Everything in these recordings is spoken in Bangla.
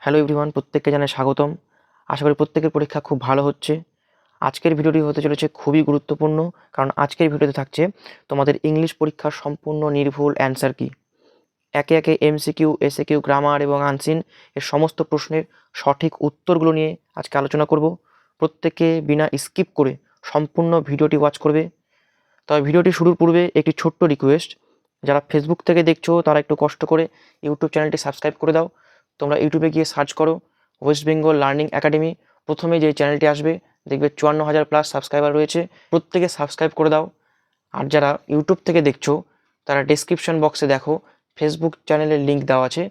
হ্যালো এভরিওয়ান, প্রত্যেককে জানাই স্বাগতম। আশা করি প্রত্যেকের পরীক্ষা খুব ভালো হচ্ছে। আজকের ভিডিওটি হতে চলেছে খুবই গুরুত্বপূর্ণ, কারণ আজকের ভিডিওতে থাকছে তোমাদের ইংলিশ পরীক্ষার সম্পূর্ণ নির্ভুল অ্যান্সার কি। একে একে এমসিকিউ, এসএকিউ, গ্রামার এবং আনসিন এর সমস্ত প্রশ্নের সঠিক উত্তরগুলো নিয়ে আজকে আলোচনা করব। প্রত্যেকে বিনা স্কিপ করে সম্পূর্ণ ভিডিওটি ওয়াচ করবে। তবে ভিডিওটি শুরুর পূর্বে একটি ছোট্ট রিকোয়েস্ট, যারা ফেসবুক থেকে দেখছো তারা একটু কষ্ট করে ইউটিউব চ্যানেলটি সাবস্ক্রাইব করে দাও। তোমরা ইউটিউবে গিয়ে সার্চ করো ওয়েস্ট বেঙ্গল লার্নিং একাডেমি, প্রথমে যে চ্যানেলটি আসবে দেখবে 54,000+ সাবস্ক্রাইবার রয়েছে। প্রত্যেকে সাবস্ক্রাইব করে দাও। আর যারা ইউটিউব থেকে দেখছো তারা ডেসক্রিপশন বক্সে দেখো ফেসবুক চ্যানেলের লিঙ্ক দেওয়া আছে,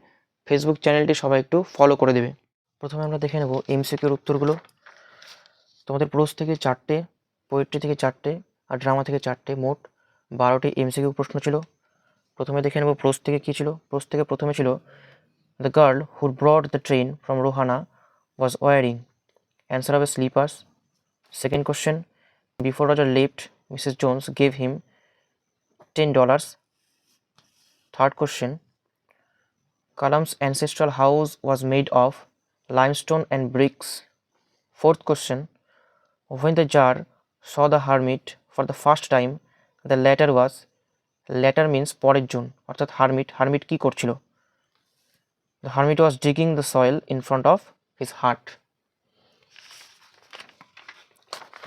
ফেসবুক চ্যানেলটি সবাই একটু ফলো করে দেবে। প্রথমে আমরা দেখে নেব এমসিকিউর উত্তরগুলো। তোমাদের প্রোজ থেকে 4টে, পোয়েট্রি থেকে 4টে আর ড্রামা থেকে 4টে, মোট 12টি এমসিকিউ প্রশ্ন ছিল। প্রথমে দেখে নেব প্রোজ থেকে কী ছিল। প্রোজ থেকে প্রথমে ছিল the girl who brought the train from Rohana was wearing, answer হবে slippers. Second question, before Roger left Mrs Jones gave him $10. Third question, Kalam's ancestral house was made of limestone and bricks. Fourth question, when the jar saw the hermit for the first time, the latter means পরের জন, অর্থাৎ hermit কি করছিল? The hermit was digging the soil in front of his hut.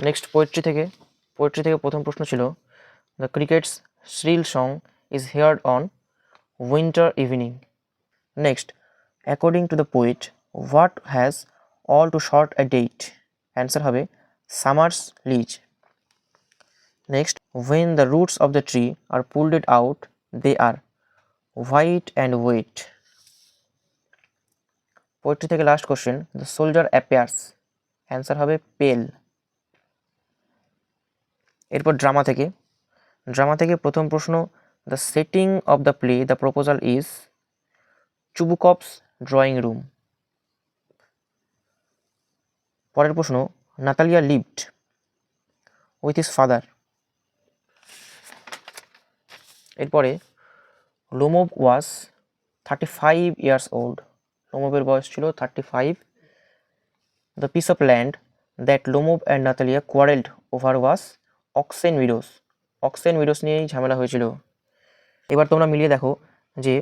Next poetry থেকে প্রথম প্রশ্ন ছিল the crickets shrill song is heard on winter evening. Next, according to the poet what has all to short a date, answer হবে summer's lease. Next, when the roots of the tree are pulled out they are white and wet. Poetry থেকে last question, the soldier appears, answer হবে পেল। এরপর ড্রামা থেকে প্রথম প্রশ্ন, the setting of the play the proposal is Chubukov's drawing room. পরের প্রশ্ন, Natalia lived with his father. এরপরে লোমোভ ওয়াজ 35 years old, লোমোভের বয়স ছিল 35। The piece of land that Lomov and Natalia quarrelled over was oxen meadows নিয়েই ঝামেলা হয়েছিল। এবার তোমরা মিলিয়ে দেখো যে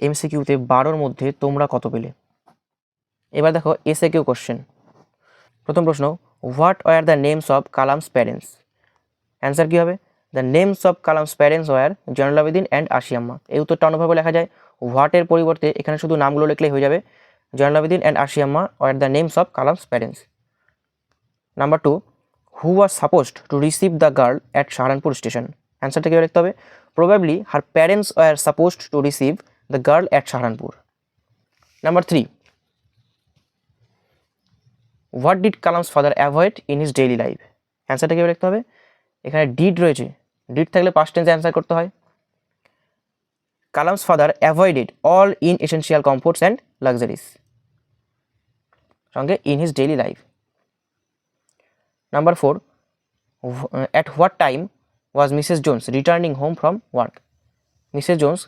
এমসিকিউতে 12-র মধ্যে তোমরা কত পেলে। এবার দেখো এসএকিউ কোশ্চেন। প্রথম প্রশ্ন, what were the names of Kalam's parents, answer কী হবে? The names of Kalam's parents were Jainul Abedin and Ashiamma. এই উত্তরটা অন্যভাবে লেখা যায়, হোয়াটের পরিবর্তে এখানে শুধু নামগুলো লিখলেই হয়ে যাবে। Zainul Abedin and Ashiamma were the names of Kalam's parents. Number 2, who was supposed to receive the girl at Saharanpur station, অ্যান্সারটা কীভাবে লিখতে হবে? Probably her parents were supposed to receive the girl at Saharanpur. Number 3, what did Kalam's father avoid in his daily life, অ্যান্সারটা কীভাবে লিখতে হবে? এখানে ডিড রয়েছে, ডিড থাকলে পাস্ট টেন্সে অ্যান্সার করতে হয়। Kalam's father avoided all inessential comforts and luxuries, সঙ্গে in his daily life. Number 4, at what time was Mrs Jones returning home from work, Mrs Jones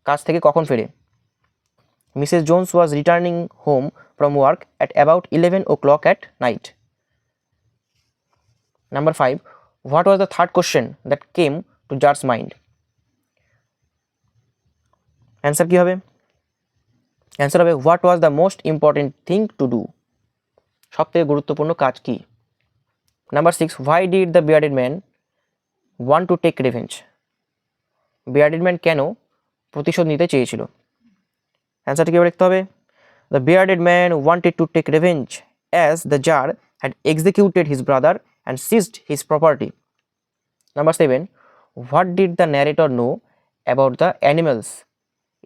কাজ থেকে কখন ফেরে? Mrs Jones was returning home from work at about 11 o'clock at night. Number 5, what was the third question that came to Jar's mind? Answer কি হবে? Answer হবে what was the most important thing to do, সবথেকে গুরুত্বপূর্ণ কাজ কি? Number 6, why did the bearded man want to take revenge? bearded man কেন প্রতিশোধ নিতে চেয়েছিল? অ্যান্সারটা কীভাবে লিখতে হবে? The bearded man wanted to take revenge as the Jar had executed his brother and seized his property. Number 7, what did the narrator know about the animals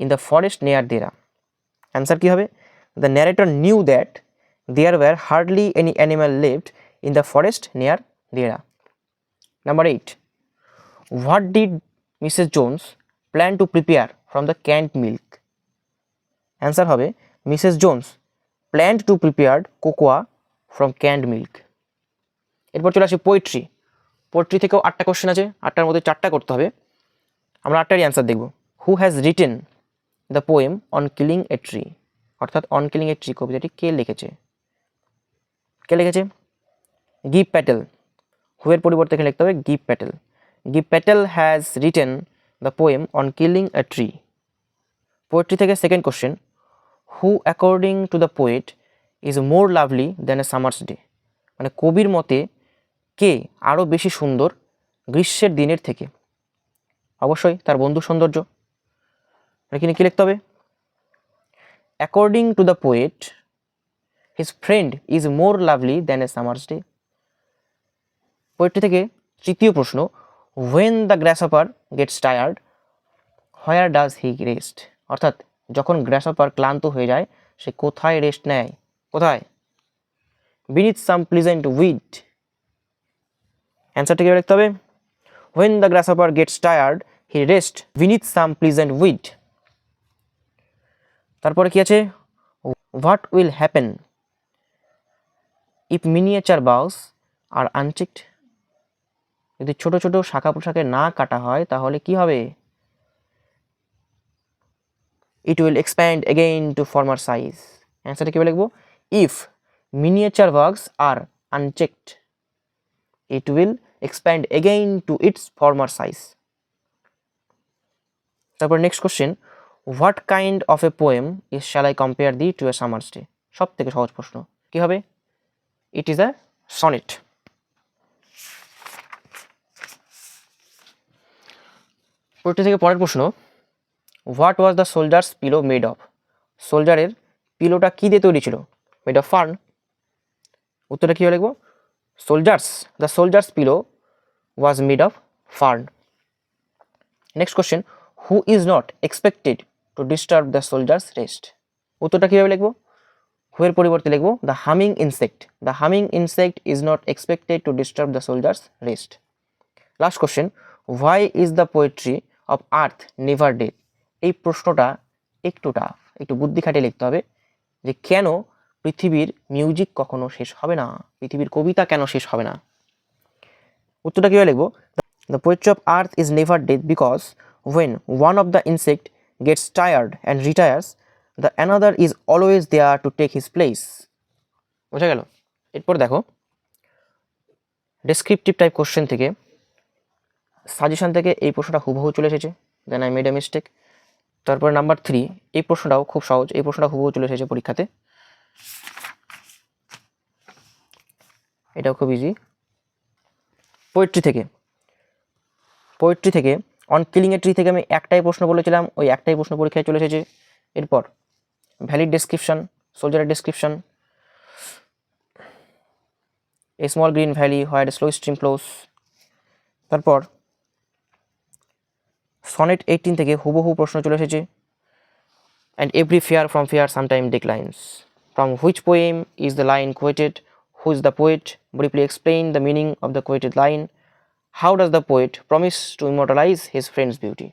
in the forest near Dera? Answer কি হবে? The narrator knew that there were hardly any animal left in the forest near Dera. Number 8, what did Mrs. Jones plan to prepare from the canned milk? Answer হবে Mrs. Jones planned to prepare cocoa from canned milk. এরপর চলে আসি পোয়েট্রি থেকেও 8টা কোশ্চেন আছে, 8টার মধ্যে 4টা করতে হবে। আমরা 8টারই অ্যান্সার দেখব। Who has written the poem on killing a tree, অর্থাৎ অন কিলিং এ ট্রি কবিতাটি কে লিখেছে? গিভ প্যাটেল। হুয়ের পরিবর্তে এখানে লিখতে হবে Gieve Patel. Gieve Patel has written the poem on killing a tree. Poetry থেকে second question, who according to the poet is more lovely than a summer's day. মানে কবির মতে কে আরও বেশি সুন্দর গ্রীষ্মের দিনের থেকে? অবশ্যই তার বন্ধু সৌন্দর্য। এখানে কি লিখতে হবে? According to the poet his friend is more lovely than a summer's day. Poetry থেকে তৃতীয় প্রশ্ন, when the grasshopper gets tired where does he rest. অর্থাৎ যখন গ্রাসহপার ক্লান্ত হয়ে যায় সে কোথায় রেস্ট নেয়? কোথায়? Beneath some pleasant weed. অ্যান্সারটা কীভাবে লিখতে হবে? When the grasshopper gets tired he rest beneath some pleasant weed. তারপরে কি আছে? What will happen if miniature boughs are unchecked. যদি ছোট ছোট শাখা পোশাকে না কাটা হয় তাহলে কি হবে? It will expand again to former size. অ্যান্সারটা কীভাবে লিখবো? If miniature boughs are unchecked it will expand again to its former size. তারপর next question, what kind of a poem is shall I compare thee to a summer's day. সব থেকে সহজ প্রশ্ন, কি হবে? It is a sonnet. Poetry থেকে পরের প্রশ্ন, what was the soldier's pillow made of. সোলজারের পিলোটা কি দিয়ে তৈরি ছিল? Made of fern. উত্তরটা কীভাবে লিখবো? The soldier's pillow was made of fern. Next question, who is not expected to disturb the soldier's rest. উত্তরটা কিভাবে লিখবো? who এর পরিবর্তে লিখবো the humming insect. The humming insect is not expected to disturb the soldier's rest. Last question, why is the poetry of earth never dead. এই প্রশ্নটা একটু বুদ্ধি খাটিয়ে লিখতে হবে যে কেন পৃথিবীর মিউজিক কখনো শেষ হবে না, পৃথিবীর কবিতা কেন শেষ হবে না। উত্তরটা কীভাবে লিখবো? The poetry of earth is never dead because when one of the insect gets tired and retires, the another is always there to take his place. বোঝা গেল? এরপর দেখো ডেসক্রিপটিভ টাইপ কোশ্চেন থেকে সাজেশন থেকে এই প্রশ্নটা হুবহু চলে এসেছে, then I made a mistake. তারপরে নাম্বার 3, এই প্রশ্নটাও খুব সহজ, এই প্রশ্নটা হুবহু চলে এসেছে পরীক্ষাতে, এটাও খুব ইজি। পোয়েট্রি থেকে অন কিলিং এ ট্রি থেকে আমি একটাই প্রশ্ন বলেছিলাম, ওই একটাই প্রশ্ন পরীক্ষায় চলে এসেছে। এরপর ভ্যালিড ডেসক্রিপশন, সোলজারের description, a small green valley where slow stream flows. তারপর সনেট 18 থেকে হুবহু প্রশ্ন চলে এসেছে, and every fair from fair sometime declines, from which poem is the line quoted, who is the poet, briefly explain the meaning of the quoted line, how does the poet promise to immortalise his friend's beauty.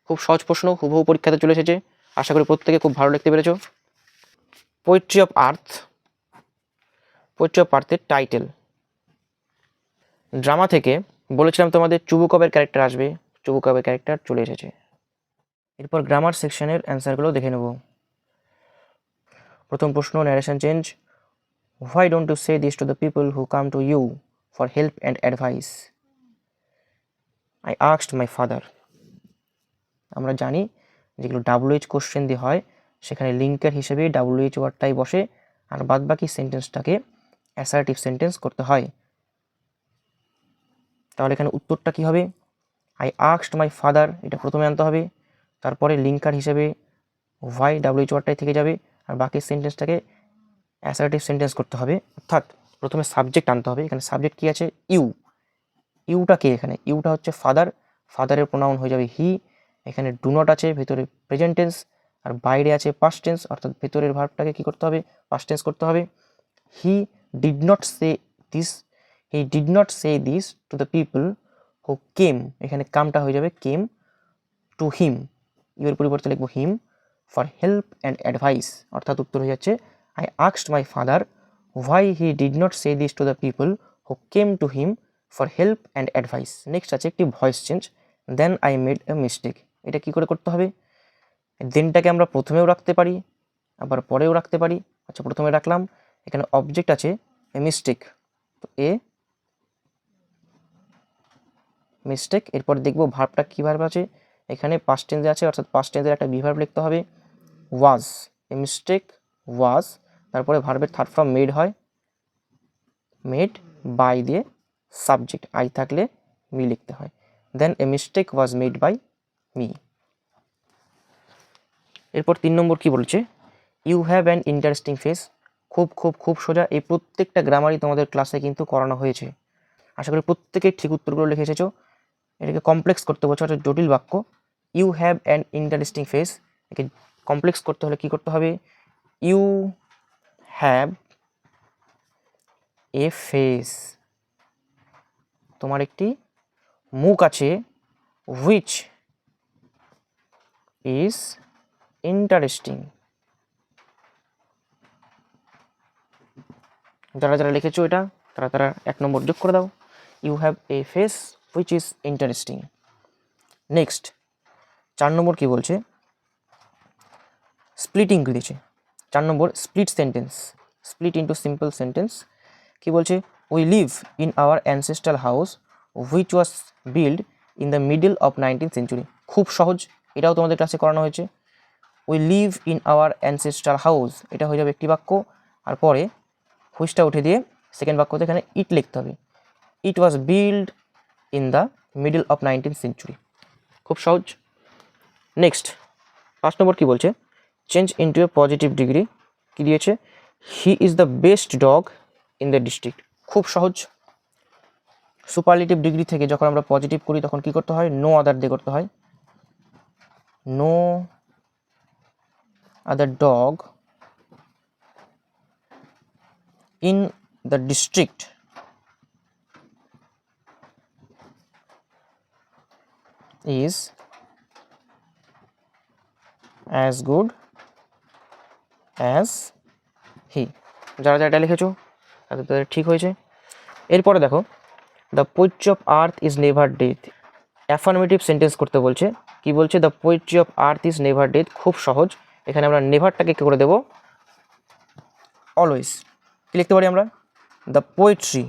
খুব সহজ প্রশ্ন, হুবহু পরীক্ষাতে চলে এসেছে, আশা করি প্রত্যেকে খুব ভালো লিখতে পেরেছ। পোয়েট্রি অফ আর্থের টাইটেল। ড্রামা থেকে বলেছিলাম তোমাদের চুবুকবের ক্যারেক্টার আসবে, চুবুকবের ক্যারেক্টার চলে এসেছে। এরপর গ্রামার সেকশনের অ্যান্সারগুলো দেখে নেব। প্রথম প্রশ্ন, narration change. Why don't you say this to the people who come to you for help and advice. I asked my father. আমরা জানি যেগুলো WH কোশ্চেন দিয়ে হয় সেখানে লিঙ্কার হিসেবে WH ওয়ার্ডটাই বসে, আর বাদবাকি সেন্টেন্সটাকে অ্যাসার্টিভ সেন্টেন্স করতে হয়। তাহলে এখানে উত্তরটা কী হবে? আই আস্কড মাই ফাদার, এটা প্রথমে আনতে হবে, তারপরে লিঙ্কার হিসেবে হোয়াই WH ওয়ার্ডটাই থেকে যাবে, আর বাকি সেন্টেন্সটাকে অ্যাসার্টিভ সেন্টেন্স করতে হবে। অর্থাৎ প্রথমে সাবজেক্ট আনতে হবে। এখানে সাবজেক্ট কী আছে? ইউটা কে? এখানে ইউটা হচ্ছে ফাদার, ফাদারের প্রোনাউন হয়ে যাবে হি। এখানে ডু নট আছে, ভেতরে প্রেজেন্ট টেন্স, আর বাইরে আছে পাস্ট টেন্স, অর্থাৎ ভেতরের ভার্বটাকে কী করতে হবে? পাস্ট টেন্স করতে হবে। He did not say this to the people who came, এখানে কামটা হয়ে যাবে কেম, টু হিম, ইউর পরিবর্তে লিখবো him, for help and advice. অর্থাৎ উত্তর হয়ে যাচ্ছে I asked my father why he did not say this to the people who came to him for help and advice. Next আছে একটি voice change, then I made a mistake. এটা কি করে করতে হবে? দেনটাকে আমরা প্রথমেও রাখতে পারি, আবার পরেও রাখতে পারি। আচ্ছা, প্রথমে রাখলাম, এখানে অবজেক্ট আছে এ মিস্টেক, তো এ মিস্টেক। এরপর দেখবো ভার্বটা কী ভার্ব আছে, এখানে পাস্ট টেন্সে আছে, অর্থাৎ পাস্ট টেন্সের একটা বিভার্ব লিখতে হবে, ওয়াজ, এ মিস্টেক ওয়াজ। তারপরে ভার্বের থার্ড ফর্ম মেড হয়, মেড বাই দিয়ে সাবজেক্ট আই থাকলে মি লিখতে হয়, then a mistake was made by me. এরপর 3 নম্বর কি বলছে, you have an interesting face. খুব খুব খুব সোজা, এই প্রত্যেকটা গ্রামারই তোমাদের ক্লাসে কিন্তু করানো হয়েছে। আশা করি প্রত্যেকেই ঠিক উত্তরগুলো লিখে এসেছো। এটাকে কমপ্লেক্স করতে বলছো, অর্থাৎ জটিল বাক্য। You have an interesting face, একে কমপ্লেক্স করতে হলে কি করতে হবে, ইউ হ্যাভ এ ফেস, তোমার একটি মুখ আছে, হুইচ ইজ ইন্টারেস্টিং। যারা যারা লিখেছো এটা তারা তারা 1 নম্বর যোগ করে দাও, you have a face which is interesting. Next 4 নম্বর কি বলছে, স্প্লিটিং দিয়েছে। 4 নম্বর split sentence, split into simple sentence. কি বলছে, we live in our ancestral house which was build in the middle of 19th century। খুব সহজ, এটাও তোমাদের ক্লাসে করানো হয়েছে। We live in our ancestral house, এটা হয়ে যাবে একটি বাক্য, আর পরে হুইচটা উঠে দিয়ে সেকেন্ড বাক্যতে এখানে ইট লিখতে হবে, it was build in the middle of 19th century। খুব সহজ। নেক্সট 5 নম্বর কি বলছে, change into a positive degree. কি দিয়েছে, he is the best dog in the district. খুব সহজ, সুপারলেটিভ ডিগ্রি থেকে যখন আমরা পজিটিভ করি তখন কি করতে হয়, নো আদার দিয়ে করতে হয়, no other dog in the district is as good as he. যারা যারা এটা লিখেছো তাদের ঠিক হয়েছে। এরপরে দেখো, the poetry of earth is never death. Affirmative sentence করতে বলছে। কি বলছে, the poetry of earth is never death. খুব সহজ, এখানে আমরা নেভারটাকে কি করে দেবো, অলওয়েজ। কি লিখতে পারি আমরা, the poetry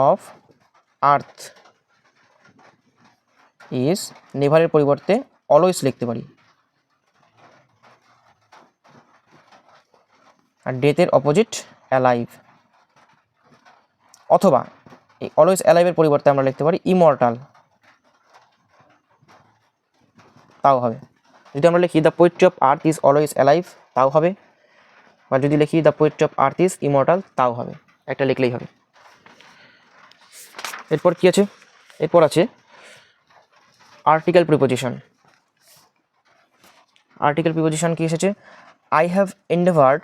of earth is, নেভারের পরিবর্তে অলওয়েজ লিখতে পারি, আর ডেথের অপোজিট অ্যালাইভ। অথবা এই অলওয়েজ অ্যালাইভের পরিবর্তে আমরা লিখতে পারি ইমর্টাল, তাও হবে। যদি আমরা লিখি the poetry of earth is always alive, তাও হবে, বা যদি লিখি the poetry of earth is immortal, তাও হবে, একটা লিখলেই হবে। এরপর কি আছে, এরপর আছে আর্টিকেল প্রিপোজিশন। আর্টিকেল প্রিপোজিশন কি এসেছে, I have endeavoured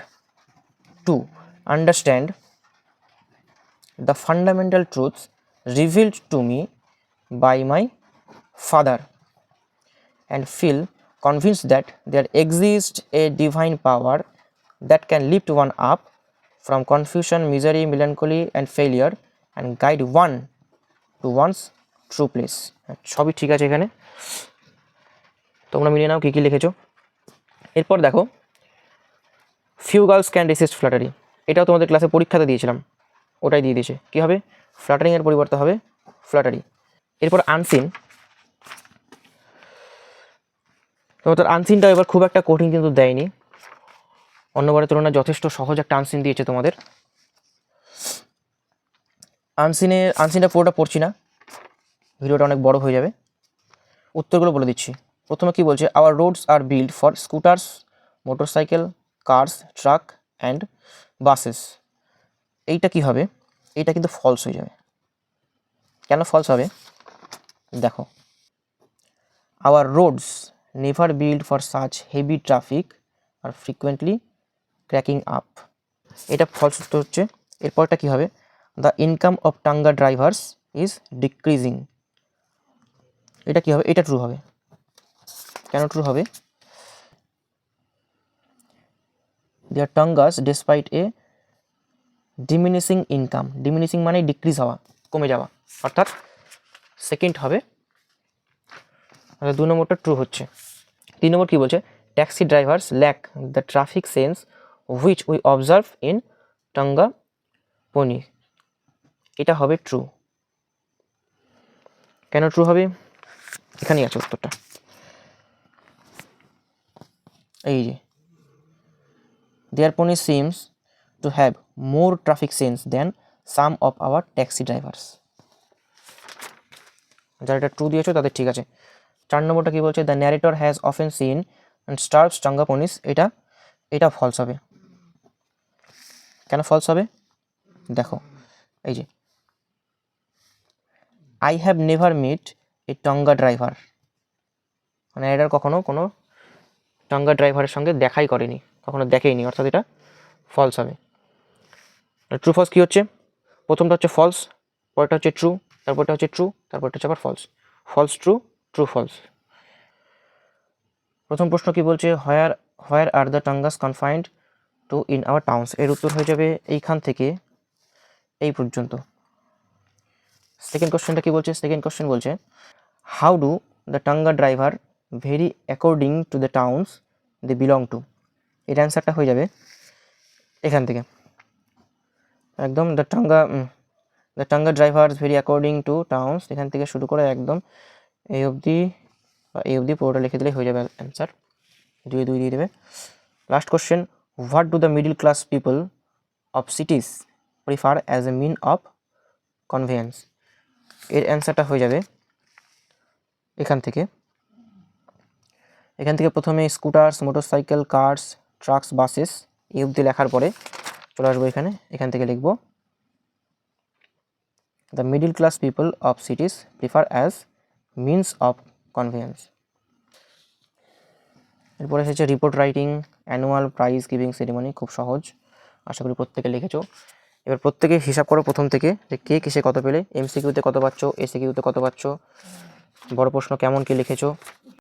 to understand the fundamental truths revealed to me by my father and feel convinced that there exists a divine power that can lift one up from confusion, misery, melancholy and failure and guide one to one's true place। সবই ঠিক আছে, এখানে তোমরা মিলিয়ে নাও কী কী লিখেছো। এরপর দেখো, few girls can resist flattery. এটাও তোমাদের ক্লাসে পরীক্ষাতে দিয়েছিলাম, ওটাই দিয়ে দিয়েছে। কী হবে, ফ্ল্যাটারিংয়ের পরিবর্তে হবে ফ্ল্যাটারি। এরপর আনসিন, তোমাদের আনসিনটা এবার খুব একটা কঠিন কিন্তু দেয়নি, অন্যবারের তুলনায় যথেষ্ট সহজ একটা আনসিন দিয়েছে তোমাদের। আনসিনটা পুরোটা পড়ছি না, ভিডিওটা অনেক বড় হয়ে যাবে, উত্তরগুলো বলে দিচ্ছি। প্রথমে কি বলছে, our roads are build for scooters, motorcycle, cars, truck and buses. এইটা কি হবে, এইটা কিন্তু ফলস হয়ে যাবে। কেন ফলস হবে দেখো, our roads never build for such heavy traffic are frequently cracking up, এটা ফলস উত্তর হচ্ছে। এরপরটা কি হবে, the income of tanga drivers is decreasing, এটা কি হবে, এটা ট্রু হবে। কেন ট্রু হবে, there tangas despite a diminishing income, diminishing মানে ডিক্রিজ হওয়া, কমে যাওয়া, অর্থাৎ সেকেন্ড হবে, 2 নম্বরটা ট্রু হচ্ছে। 3 নম্বর কি বলছে, taxi drivers lack the traffic sense which we observe in tanga pony. এটা হবে ট্রু। কেন ট্রু হবে? এখানেই আছে উত্তরটা, এই যে there pony seems to have more traffic sense than some of our taxi drivers. যারা এটা ট্রু দিয়েছো তাদের ঠিক আছে। 4 নম্বরটা কি বলছে? The narrator has often seen and starves tanga ponies. এটা ফলস হবে। কেন ফলস হবে? দেখো, এই যে I have never met a tanga driver, মানে এটার কখনো কোনো টাঙ্গা ড্রাইভারের সঙ্গে দেখাই করেনি, কখনো দেখেইনি, অর্থাৎ এটা ফলস হবে। ট্রু ফলস কী হচ্ছে? প্রথমটা হচ্ছে ফলস, পরেরটা হচ্ছে ট্রু, তারপরটা হচ্ছে ট্রু, তারপরটা হচ্ছে আবার false. False true, true false. প্রথম প্রশ্ন কি বলছে? Where are the tangas confined to in our towns. এর উত্তর হয়ে যাবে এইখান থেকে এই পর্যন্ত। সেকেন্ড কোশ্চেনটা কি বলছে? সেকেন্ড কোশ্চেন বলছে how do the tanga driver vary according to the towns they belong to. এর অ্যান্সারটা হয়ে যাবে এখান থেকে একদম the tanga drivers vary according to towns, এখান থেকে শুরু করে একদম এই অবধি পুরোটা লিখে দিলেই হয়ে যাবে অ্যান্সার। 2 দিয়ে দেবে। Last question, what do the middle class people of cities prefer as a mean of conveyance. এর অ্যান্সারটা হয়ে যাবে এখান থেকে প্রথমে scooters, motorcycle, cars, trucks, buses এই অবধি লেখার পরে চলে আসবো এখান থেকে লিখবো the middle class people of cities prefer as means of conveyance. এরপরে এসেছে report writing, annual prize giving ceremony. খুব সহজ, আশা করি প্রত্যেকে লিখেছো। এবার প্রত্যেকে হিসাব করো প্রথম থেকে যে কে কিসে কত পেলে, এমসিকিউতে কত পাচ্ছ, এসিকিউতে কত পাচ্ছ, বড় প্রশ্ন কেমন কি লিখেছো।